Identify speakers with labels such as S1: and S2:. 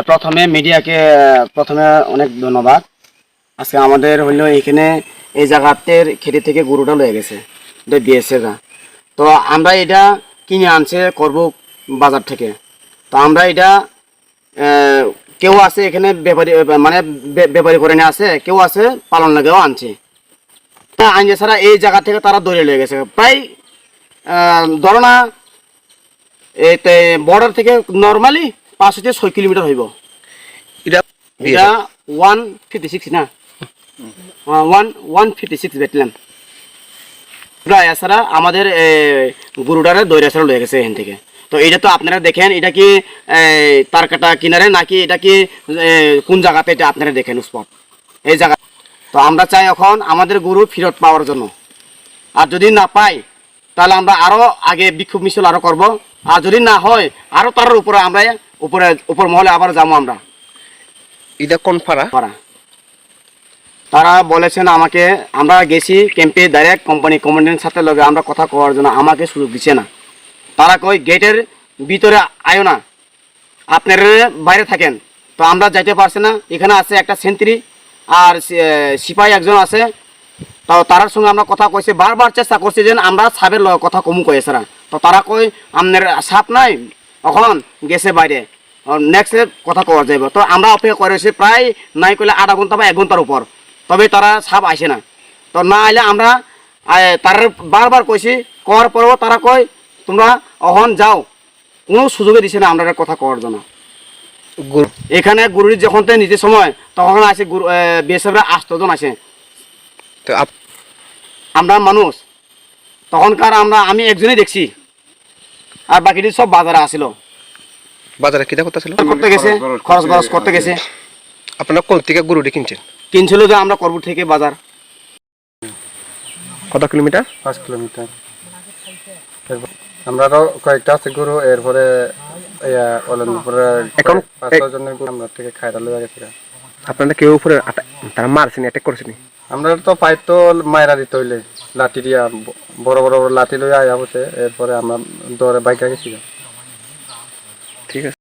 S1: প্রথমে মিডিয়াকে প্রথমে অনেক ধন্যবাদ। আজকে আমাদের হইলো এখানে এই জায়গাতের খেতে থেকে গরুটা লয়ে গেছে BSF। তো আমরা এটা কিনে আনছে করবুক বাজার থেকে। তো আমরা এটা কেউ আছে এখানে ব্যাপারী মানে ব্যাপারী করে নিয়ে আছে, কেউ আছে পালন লাগেও আনছে। আনছে ছাড়া এই জায়গা থেকে তারা দৌড়ে লয়ে গেছে প্রায় ধরো না এতে বর্ডার থেকে নর্মালি 5 থেকে 6 কিলোমিটার হইব। এটা 156 না 156 বেটলাম এছাড়া আমাদের গরুটারে দৌড়ে ছাড়া লয়ে গেছে এখান থেকে। তো এটা তো আপনারা দেখেন এটা কি তার কাটা কিনারে নাকি এটা কি কোন জায়গাতে, এটা আপনারা দেখেন স্পট এই জায়গা। তো আমরা চাই এখন আমাদের গরু ফেরত পাওয়ার জন্য। আর যদি না পাই তাহলে আমরা আরও আগে বিক্ষোভ মিছিল আরও করব। আর যদি না হয় আরও তার উপরে আমরা উপর মহলে আবার যাবো আমরা।
S2: এটা কোন পাড়া?
S1: তারা বলেছেন আমাকে, আমরা গেছি ক্যাম্পে ডাইরেক্ট কোম্পানি কমান্ডেন্টের সাথে লগে আমরা কথা কওয়ার জন্য, আমাকে সুযোগ দিচ্ছে না। তারা কই গেটের ভিতরে আয়ো না, আপনারা বাইরে থাকেন। তো আমরা যাইতে পারছি না। এখানে আছে একটা সেন্ট্রি আর সিপাহী একজন আছে। তো তার সঙ্গে আমরা কথা কইছি, বারবার চেষ্টা করছি যে আমরা সাপের কথা কমু কয়েছে না। তো তারা কই আপনার সাপ নাই, এখন গেছে বাইরে, নেক্সট কথা কওয়া যাইব। তো আমরা অপেক্ষা করেছি প্রায় নাই করলে আধা ঘন্টা বা 1 ঘন্টার উপর, তবে তারা সাপ আসে না। তো না আইলে আমরা তার বারবার কইছি, করার পরেও তারা কয় তোমরা এখন যাও, কোনো সুযোগে দিছে না আমরা কথা কওয়ার জন্য। এখানে গরুর যখন নিতে সময় তখন আসে BSF-রা 8 জন আসে।
S2: তো
S1: আমরা মানুষ তখনকার আমি একজনই দেখছি, আর বাকিটি সব বাজারে আসিল।
S2: বাজারে কিটা করতেছিল?
S1: করতে গেছে, খরচ করতে গেছে।
S2: আপনারা কোন থেকে গরুটি কিনছেন?
S1: কিনছিল যে আমরা করবুক থেকে বাজার।
S2: কত কিলোমিটার?
S3: 5 কিলোমিটার। আমরাও কয়েকটা আছে গরু, এরপরে এখন 5-6 জনের গরু আমরা থেকে খাইরা লয়ে গেছে।
S2: আপনারা কেউ উপরে তারা মারছেন, অ্যাটাক করেছেন?
S3: আমরা তো পাই তো মায়েরা দিতে হইলে লাঠি দিয়া বড় বড় লাঠি লইয়া আয়া বসে, এরপরে আমরা দৌড়ে বাইকে গেছি।
S2: ঠিক আছে।